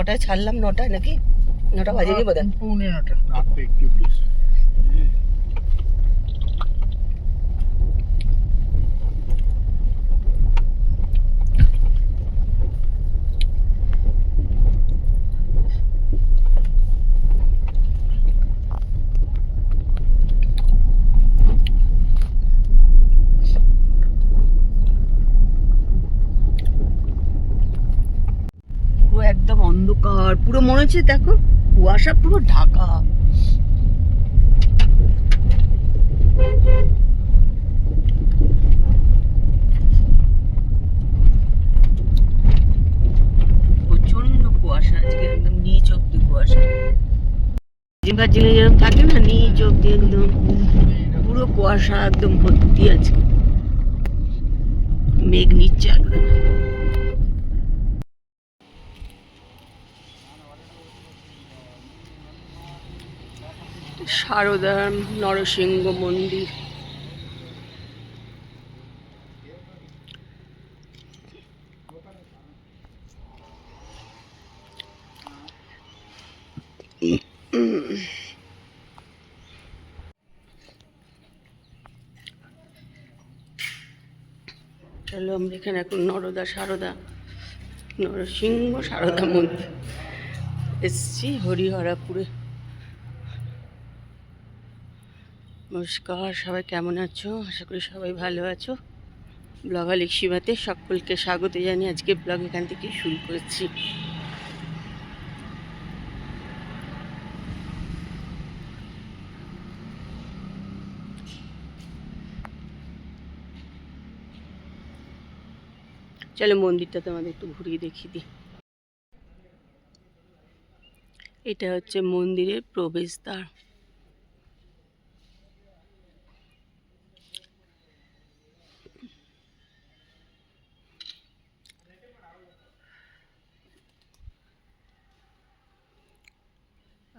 কটায় ছাড়লাম? 9টায় নাকি? 9টা বাজেনি বোধ হয়। পৌনে 9টা। পুরো একদম অন্ধকার, পুরো মনে হচ্ছে দেখো কুয়াশা পুরো ঢাকা। প্রচন্ড কুয়াশা আজকে, একদম নিচ অব্দি কুয়াশা। দার্জিলিং যেরকম থাকে না, নিচ অব্দি একদম পুরো কুয়াশা, একদম ভর্তি আছে, মেঘ নিচ্ছে একদম। সারদা নরসিংহ মন্দির। চলো আমরা এখানে এখন নরসিংহ সারদা মন্দির এসছি, হরিহরাপুরে। নমস্কার, সবাই কেমন আছো? আশা করি সবাই ভালো আছো। ব্লগার লিক্সিমাতে সকলকে স্বাগত জানিয়ে আজকে ব্লগ এখান থেকে শুরু করেছি। চলো মন্দিরটা তোমাদের একটু ঘুরিয়ে দেখিয়ে দিই। এটা হচ্ছে মন্দিরের প্রবেশদ্বার।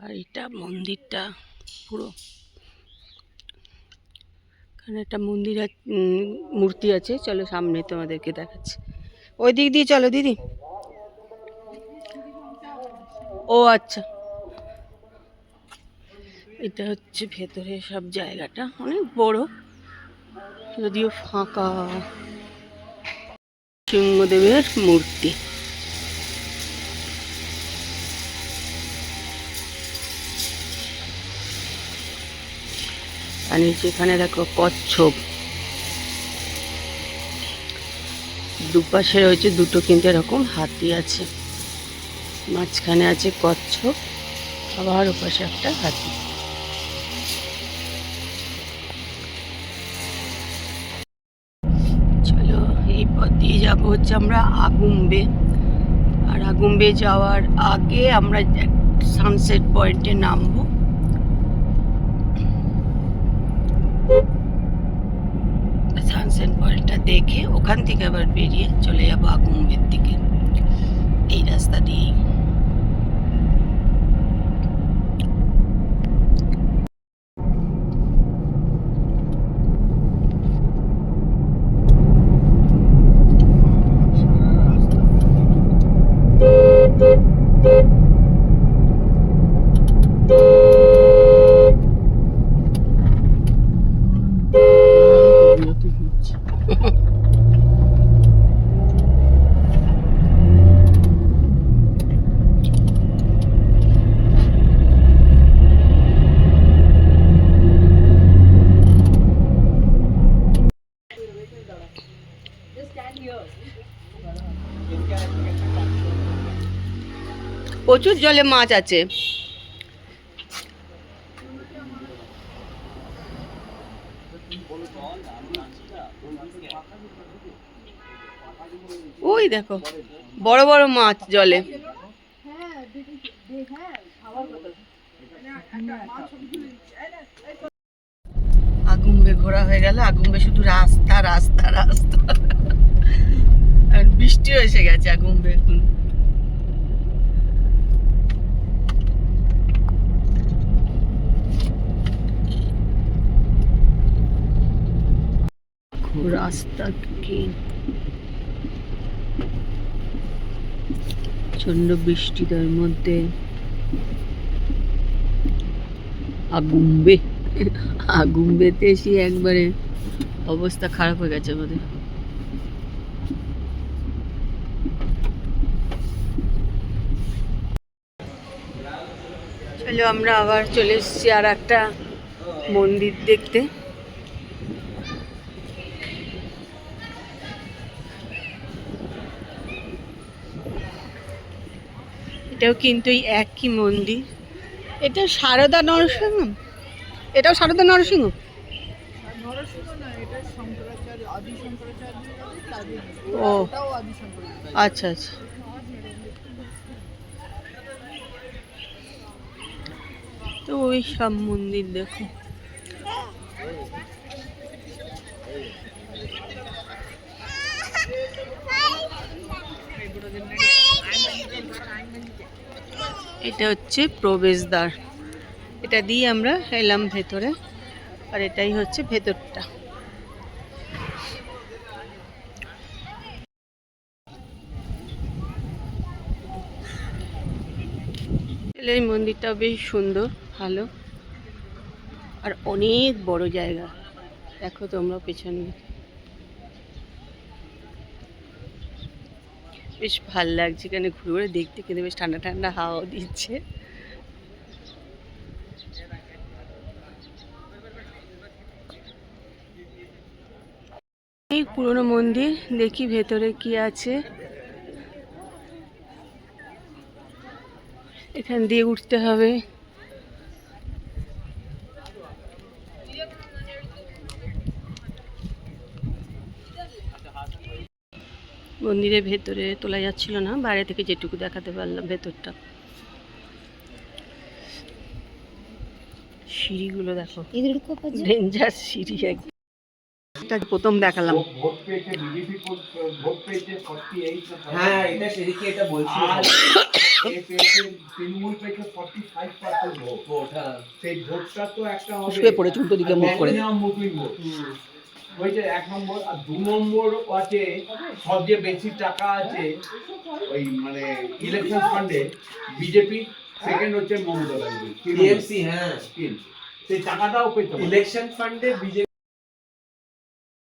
আর এটা মন্দিরটা পুরো, এখানে একটা মন্দির মূর্তি আছে। চলো সামনে তোমাদেরকে দেখাচ্ছি, ওই দিক দিয়ে চলো দিদি। ও আচ্ছা, এটা হচ্ছে ভেতরে সব জায়গাটা অনেক বড়, যদিও ফাঁকা। সিংহদেবের মূর্তি। আর নিচে এখানে দেখো কচ্ছপ, দুপাশে রয়েছে দুটো কিন্তু এরকম হাতি আছে, মাঝখানে আছে কচ্ছপ, আবার ওপাশে একটা হাতি। চলো এই পথ দিয়ে যাবো হচ্ছে আমরা আগুম্বে। আর আগুম্বে যাওয়ার আগে আমরা সানসেট পয়েন্টে নামবো। সানসেট পয়েন্টটা দেখে ওখান থেকে আবার বেরিয়ে চলে যাবো আগুম্বের দিকে, এই রাস্তা দিয়েই। প্রচুর জলে মাছ আছে। ওই দেখো বড় বড় মাছ জলে। আগুম্বে ঘোরা হয়ে গেল। আগুম্বে শুধু রাস্তা রাস্তা রাস্তা, আর বৃষ্টিও এসে গেছে আগুম্বে এখন। রাস্তা কি প্রচন্ড বৃষ্টি, তার মধ্যে আগুম্বে আগুম্বেতে এসে একবারে অবস্থা খারাপ হয়ে গেছে আমাদের। চলো আমরা আবার চলে এসেছি আর একটা মন্দির দেখতে। এটাও কিন্তু এই একই মন্দির। এটা সারদা নরসিংহ, এটাও সারদা নরসিংহ। ও আচ্ছা আচ্ছা। তো ওই সব মন্দির দেখো। এটা হচ্ছে প্রবেশদ্বার, এটা দিয়ে আমরা এলাম ভেতরে, আর এটাই হচ্ছে ভেতরটা। এই মন্দিরটা বেশ সুন্দর, ভালো, আর অনেক বড় জায়গা। দেখো তোমরা পেছনে, বেশ ভাল লাগছে এখানে ঘুরে ঘুরে দেখতে, কিন্তু বেশ ঠান্ডা ঠান্ডা হাওয়া দিচ্ছে। এই পুরনো মন্দির, দেখি ভেতরে কি আছে। এখান দিয়ে উঠতে হবে। মন্দিরের ভেতরে তোলা যাচ্ছিল না, বাইরে থেকে যেটুকু দেখাতে পারলাম ভেতরটা। সিঁড়িগুলো দেখো, ডেঞ্জার সিঁড়ি একদম। প্রথম দেখালাম। হ্যাঁ, এটা সেদিকে এটা বলছিলাম। তৃণমূল পেয়েছে 45% ভোট। সেই ভোটটা তো একটা হবে, শুয়ে পড়ে উল্টো দিকে মুখ করে হয়েছে 1 নম্বর। আর 2 নম্বর আছে, সবচেয়ে বেশি টাকা আছে ওই মানে ইলেকশন ফান্ডে বিজেপি, সেকেন্ড হচ্ছে মমতা ব্যানার্জি টিএমসি। হ্যাঁ, সেই টাকাটাও পেতে ইলেকশন ফান্ডে বিজেপি।